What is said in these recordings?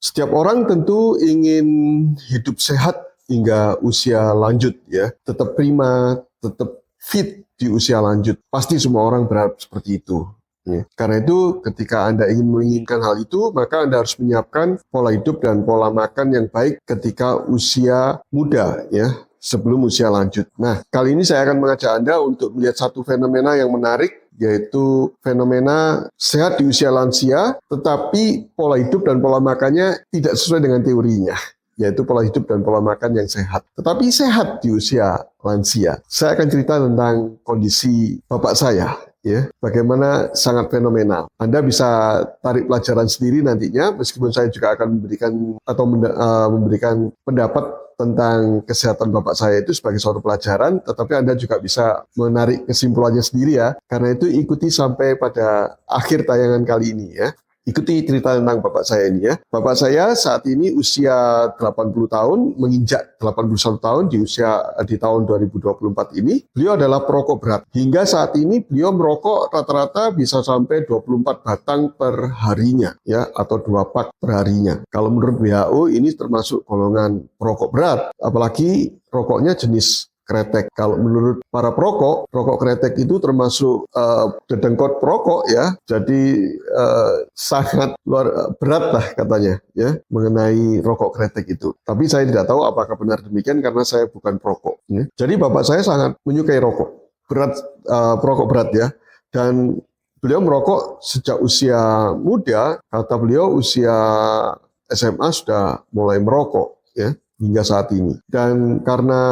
Setiap orang tentu ingin hidup sehat hingga usia lanjut ya, tetap prima, tetap fit di usia lanjut. Pasti semua orang berharap seperti itu. Ya. Karena itu ketika Anda ingin menginginkan hal itu, maka Anda harus menyiapkan pola hidup dan pola makan yang baik ketika usia muda ya, sebelum usia lanjut. Nah, kali ini saya akan mengajak Anda untuk melihat satu fenomena yang menarik, yaitu fenomena sehat di usia lansia, tetapi pola hidup dan pola makannya tidak sesuai dengan teorinya, yaitu pola hidup dan pola makan yang sehat. Tetapi sehat di usia lansia. Saya akan cerita tentang kondisi bapak saya, ya, bagaimana sangat fenomenal. Anda bisa tarik pelajaran sendiri nantinya, meskipun saya juga akan memberikan atau memberikan pendapat tentang kesehatan bapak saya itu sebagai suatu pelajaran, tetapi Anda juga bisa menarik kesimpulannya sendiri ya. Karena itu ikuti sampai pada akhir tayangan kali ini ya. Ikuti cerita tentang bapak saya ini ya. Bapak saya saat ini usia 80 tahun, menginjak 81 tahun di tahun 2024 ini. Beliau adalah perokok berat. Hingga saat ini beliau merokok rata-rata bisa sampai 24 batang per harinya ya, atau 2 pak per harinya. Kalau menurut WHO ini termasuk golongan perokok berat, apalagi rokoknya jenis kretek. Kalau menurut para perokok, rokok kretek itu termasuk dedengkot perokok ya. Jadi sangat berat lah katanya ya mengenai rokok kretek itu. Tapi saya tidak tahu apakah benar demikian karena saya bukan perokok. Ya. Jadi bapak saya sangat menyukai rokok berat, perokok berat ya. Dan beliau merokok sejak usia muda. Kata beliau usia SMA sudah mulai merokok ya, hingga saat ini. Dan karena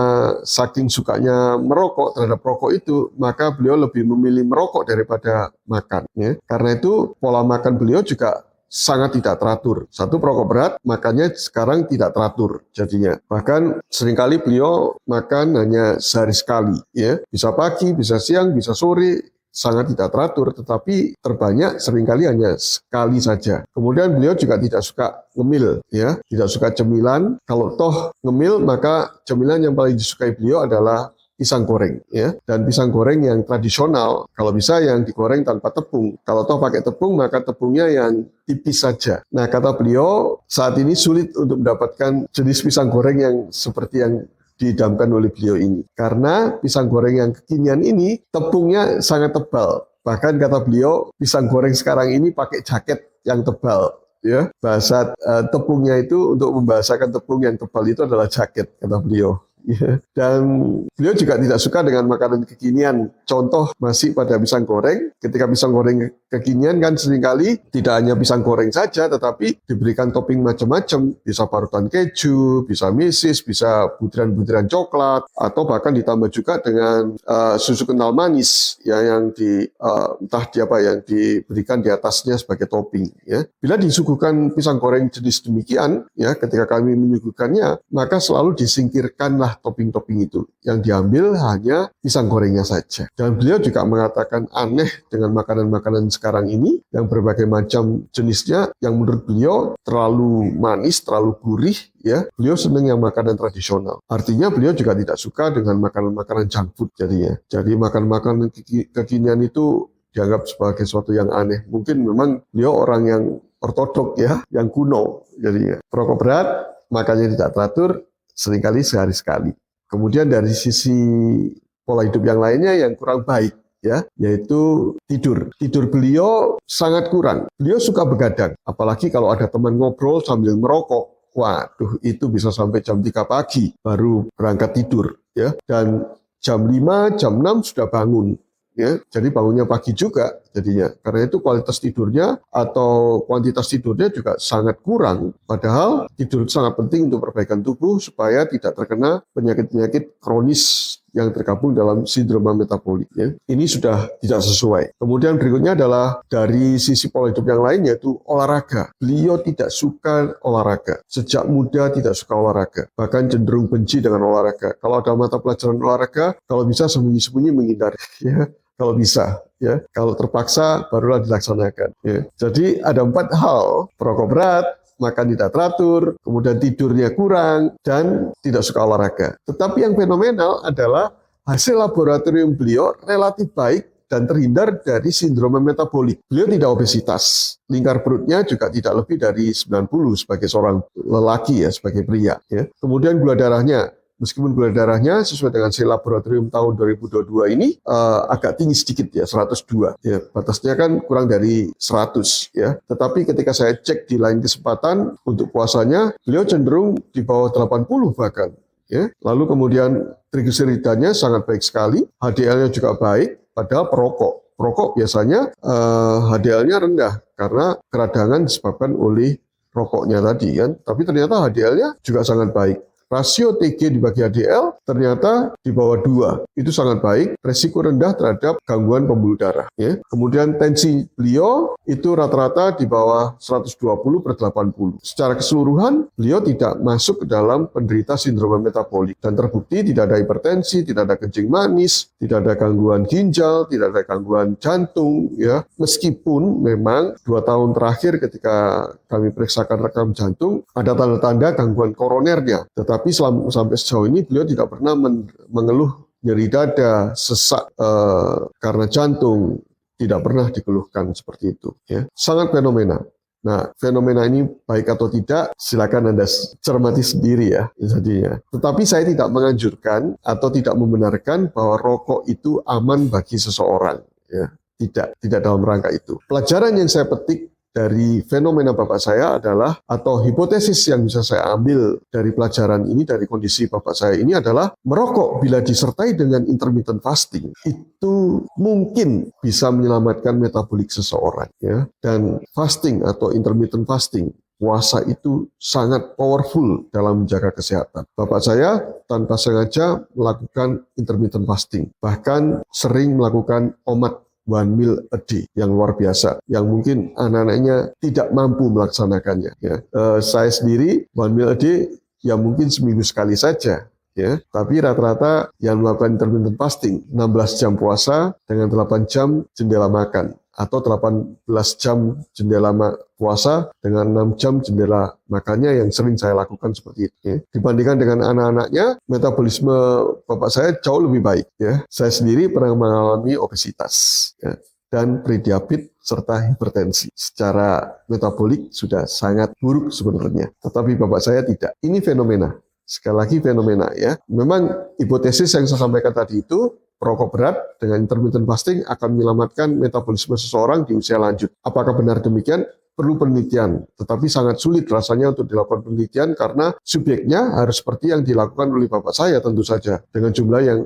saking sukanya merokok terhadap rokok itu, maka beliau lebih memilih merokok daripada makan. Ya. Karena itu pola makan beliau juga sangat tidak teratur. Satu perokok berat, makannya sekarang tidak teratur jadinya. Bahkan seringkali beliau makan hanya sehari sekali. Ya. Bisa pagi, bisa siang, bisa sore, sangat tidak teratur, tetapi terbanyak seringkali hanya sekali saja. Kemudian beliau juga tidak suka ngemil, ya, tidak suka cemilan. Kalau toh ngemil, maka cemilan yang paling disukai beliau adalah pisang goreng, ya, dan pisang goreng yang tradisional. Kalau bisa yang digoreng tanpa tepung. Kalau toh pakai tepung, maka tepungnya yang tipis saja. Nah, kata beliau saat ini sulit untuk mendapatkan jenis pisang goreng yang seperti yang didamkan oleh beliau ini. Karena pisang goreng yang kekinian ini tepungnya sangat tebal. Bahkan kata beliau pisang goreng sekarang ini pakai jaket yang tebal. Ya, bahasa tepungnya itu untuk membahasakan tepung yang tebal itu adalah jaket kata beliau. Ya. Dan beliau juga tidak suka dengan makanan kekinian. Contoh masih pada pisang goreng. Ketika pisang goreng kekinian kan seringkali tidak hanya pisang goreng saja, tetapi diberikan topping macam-macam. Bisa parutan keju, bisa mesis, bisa butiran-butiran coklat, atau bahkan ditambah juga dengan susu kental manis ya, yang yang diberikan di atasnya sebagai topping. Ya. Bila disuguhkan pisang goreng jenis demikian, ya, ketika kami menyuguhkannya, maka selalu disingkirkanlah topping-topping itu. Yang diambil hanya pisang gorengnya saja. Dan beliau juga mengatakan aneh dengan makanan-makanan sekarang ini yang berbagai macam jenisnya yang menurut beliau terlalu manis, terlalu gurih ya. Beliau senang yang makanan tradisional. Artinya beliau juga tidak suka dengan makanan-makanan junk food jadinya. Jadi makanan-makanan kekinian itu dianggap sebagai sesuatu yang aneh. Mungkin memang beliau orang yang ortodok ya, yang kuno jadinya. Perokok berat, makannya tidak teratur, seringkali sehari sekali. Kemudian dari sisi pola hidup yang lainnya yang kurang baik ya, yaitu tidur. Tidur beliau sangat kurang. Beliau suka begadang, apalagi kalau ada teman ngobrol sambil merokok. Waduh, itu bisa sampai jam 3 pagi baru berangkat tidur ya. Dan jam 5, jam 6 sudah bangun. Ya, jadi bangunnya pagi juga jadinya. Karena itu kualitas tidurnya atau kuantitas tidurnya juga sangat kurang. Padahal tidur sangat penting untuk perbaikan tubuh supaya tidak terkena penyakit-penyakit kronis yang tergabung dalam sindroma metabolik. Ya. Ini sudah tidak sesuai. Kemudian berikutnya adalah dari sisi pola hidup yang lain, yaitu olahraga. Beliau tidak suka olahraga. Sejak muda tidak suka olahraga. Bahkan cenderung benci dengan olahraga. Kalau ada mata pelajaran olahraga, kalau bisa sembunyi-sembunyi menghindari. Ya. Kalau bisa, ya, kalau terpaksa barulah dilaksanakan. Ya. Jadi ada 4 hal: perokok berat, makan tidak teratur, kemudian tidurnya kurang, dan tidak suka olahraga. Tetapi yang fenomenal adalah hasil laboratorium beliau relatif baik dan terhindar dari sindrom metabolik. Beliau tidak obesitas. Lingkar perutnya juga tidak lebih dari 90 sebagai seorang lelaki ya, sebagai pria. Ya. Kemudian gula darahnya, meskipun gula darahnya sesuai dengan hasil laboratorium tahun 2022 ini agak tinggi sedikit ya, 102. Ya, batasnya kan kurang dari 100 ya. Tetapi ketika saya cek di lain kesempatan untuk puasanya, beliau cenderung di bawah 80 bahkan. Ya. Lalu kemudian trigliseridanya sangat baik sekali, HDL-nya juga baik, padahal perokok. Perokok biasanya HDL-nya rendah karena keradangan disebabkan oleh rokoknya tadi kan. Tapi ternyata HDL-nya juga sangat baik. Rasio TG dibagi HDL ternyata di bawah 2. Itu sangat baik, resiko rendah terhadap gangguan pembuluh darah. Ya. Kemudian tensi beliau itu rata-rata di bawah 120/80. Secara keseluruhan, beliau tidak masuk ke dalam penderita sindrom metabolik. Dan terbukti tidak ada hipertensi, tidak ada kencing manis, tidak ada gangguan ginjal, tidak ada gangguan jantung. Ya. Meskipun memang 2 tahun terakhir ketika kami periksakan rekam jantung, ada tanda-tanda gangguan koronernya. Tapi sampai sejauh ini beliau tidak pernah mengeluh nyeri dada, sesak karena jantung, tidak pernah dikeluhkan seperti itu. Ya. Sangat fenomena. Nah, fenomena ini baik atau tidak, silakan Anda cermati sendiri ya. Jadinya. Tetapi saya tidak menganjurkan atau tidak membenarkan bahwa rokok itu aman bagi seseorang. Ya. Tidak dalam rangka itu. Pelajaran yang saya petik dari fenomena bapak saya adalah, atau hipotesis yang bisa saya ambil dari pelajaran ini, dari kondisi bapak saya ini adalah, merokok bila disertai dengan intermittent fasting itu mungkin bisa menyelamatkan metabolik seseorang ya. Dan fasting atau intermittent fasting, puasa itu sangat powerful dalam menjaga kesehatan. Bapak saya tanpa sengaja melakukan intermittent fasting, bahkan sering melakukan OMAD, 1 meal a day, yang luar biasa, yang mungkin anak-anaknya tidak mampu melaksanakannya. Ya. Saya sendiri 1 meal a day ya mungkin seminggu sekali saja. Ya. Tapi rata-rata yang melakukan intermittent fasting 16 jam puasa dengan 8 jam jendela makan, atau 18 jam jendela puasa dengan 6 jam jendela makannya, yang sering saya lakukan seperti itu. Ya. Dibandingkan dengan anak-anaknya, metabolisme bapak saya jauh lebih baik. Ya. Saya sendiri pernah mengalami obesitas ya, dan prediabetes serta hipertensi. Secara metabolik sudah sangat buruk sebenarnya. Tetapi bapak saya tidak. Ini fenomena. Sekali lagi fenomena ya. Memang hipotesis yang saya sampaikan tadi itu, perokok berat dengan intermittent fasting akan menyelamatkan metabolisme seseorang di usia lanjut. Apakah benar demikian? Perlu penelitian, tetapi sangat sulit rasanya untuk dilakukan penelitian karena subjeknya harus seperti yang dilakukan oleh bapak saya tentu saja, dengan jumlah yang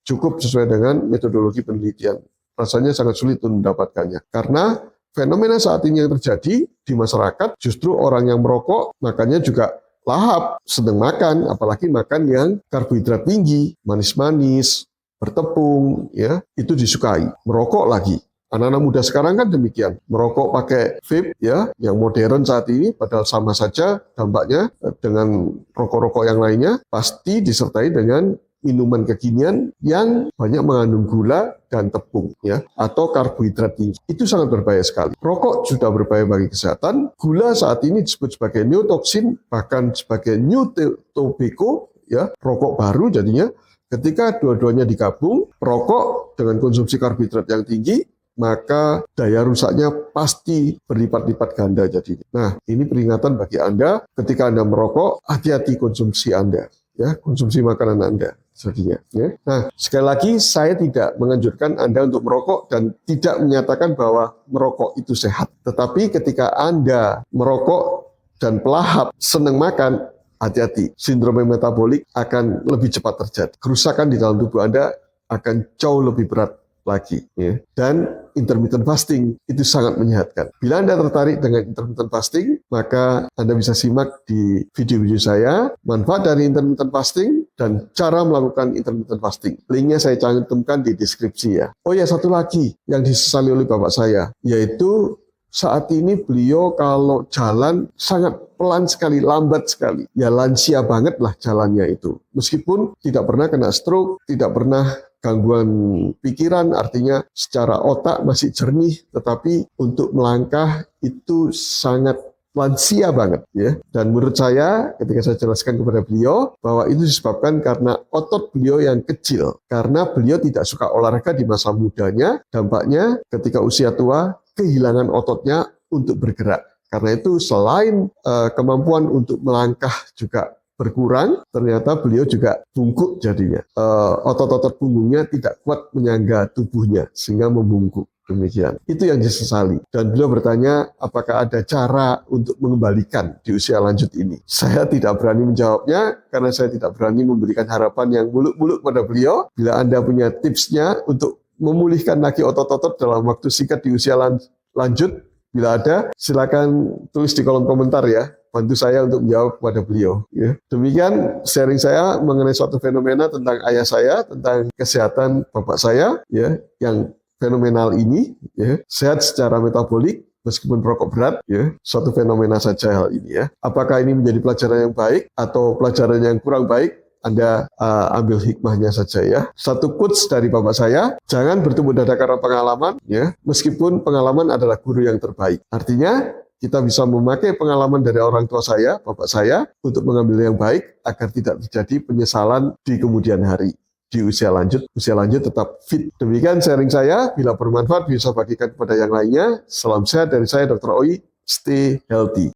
cukup sesuai dengan metodologi penelitian. Rasanya sangat sulit untuk mendapatkannya. Karena fenomena saat ini yang terjadi di masyarakat, justru orang yang merokok makannya juga lahap, sedang makan, apalagi makan yang karbohidrat tinggi, manis-manis, bertepung, ya, itu disukai. Merokok lagi. Anak-anak muda sekarang kan demikian. Merokok pakai vape, ya, yang modern saat ini, padahal sama saja dampaknya dengan rokok-rokok yang lainnya, pasti disertai dengan minuman kekinian yang banyak mengandung gula dan tepung, ya, atau karbohidrat tinggi. Itu sangat berbahaya sekali. Rokok sudah berbahaya bagi kesehatan. Gula saat ini disebut sebagai neotoksin, bahkan sebagai new tobacco, ya, rokok baru jadinya. Ketika dua-duanya digabung, rokok dengan konsumsi karbohidrat yang tinggi, maka daya rusaknya pasti berlipat-lipat ganda jadinya. Nah, ini peringatan bagi Anda, ketika Anda merokok, hati-hati konsumsi Anda, ya, konsumsi makanan Anda jadinya. Ya. Nah, sekali lagi saya tidak menganjurkan Anda untuk merokok dan tidak menyatakan bahwa merokok itu sehat. Tetapi ketika Anda merokok dan pelahap, senang makan, hati-hati, sindrom metabolik akan lebih cepat terjadi. Kerusakan di dalam tubuh Anda akan jauh lebih berat lagi. Ya. Dan intermittent fasting itu sangat menyehatkan. Bila Anda tertarik dengan intermittent fasting, maka Anda bisa simak di video-video saya, manfaat dari intermittent fasting dan cara melakukan intermittent fasting. Linknya saya cantumkan di deskripsi ya. Oh ya, satu lagi yang disesali oleh bapak saya, yaitu saat ini beliau kalau jalan sangat pelan sekali, lambat sekali. Ya lansia banget lah jalannya itu. Meskipun tidak pernah kena stroke, tidak pernah gangguan pikiran, artinya secara otak masih jernih, tetapi untuk melangkah itu sangat lansia banget ya. Dan menurut saya ketika saya jelaskan kepada beliau bahwa itu disebabkan karena otot beliau yang kecil. Karena beliau tidak suka olahraga di masa mudanya, dampaknya ketika usia tua kehilangan ototnya untuk bergerak. Karena itu selain kemampuan untuk melangkah juga berkurang, ternyata beliau juga bungkuk jadinya. Otot-otot punggungnya tidak kuat menyangga tubuhnya sehingga membungkuk. Demikian. Itu yang disesali. Dan beliau bertanya apakah ada cara untuk mengembalikan di usia lanjut ini. Saya tidak berani menjawabnya karena saya tidak berani memberikan harapan yang muluk-muluk pada beliau. Bila Anda punya tipsnya untuk memulihkan lagi otot-otot dalam waktu singkat di usia lanjut, bila ada, silakan tulis di kolom komentar ya. Bantu saya untuk menjawab kepada beliau. Ya. Demikian sharing saya mengenai suatu fenomena tentang ayah saya, tentang kesehatan bapak saya, ya, yang fenomenal ini, ya, sehat secara metabolik meskipun perokok berat, ya, suatu fenomena saja hal ini ya. Apakah ini menjadi pelajaran yang baik atau pelajaran yang kurang baik? Anda ambil hikmahnya saja ya. Satu quotes dari bapak saya, jangan bertemu dada karena pengalaman, ya, meskipun pengalaman adalah guru yang terbaik. Artinya kita bisa memakai pengalaman dari orang tua saya, bapak saya, untuk mengambil yang baik agar tidak terjadi penyesalan di kemudian hari. Di usia lanjut tetap fit. Demikian sharing saya, bila bermanfaat bisa bagikan kepada yang lainnya. Salam sehat dari saya Dr. Oi, stay healthy.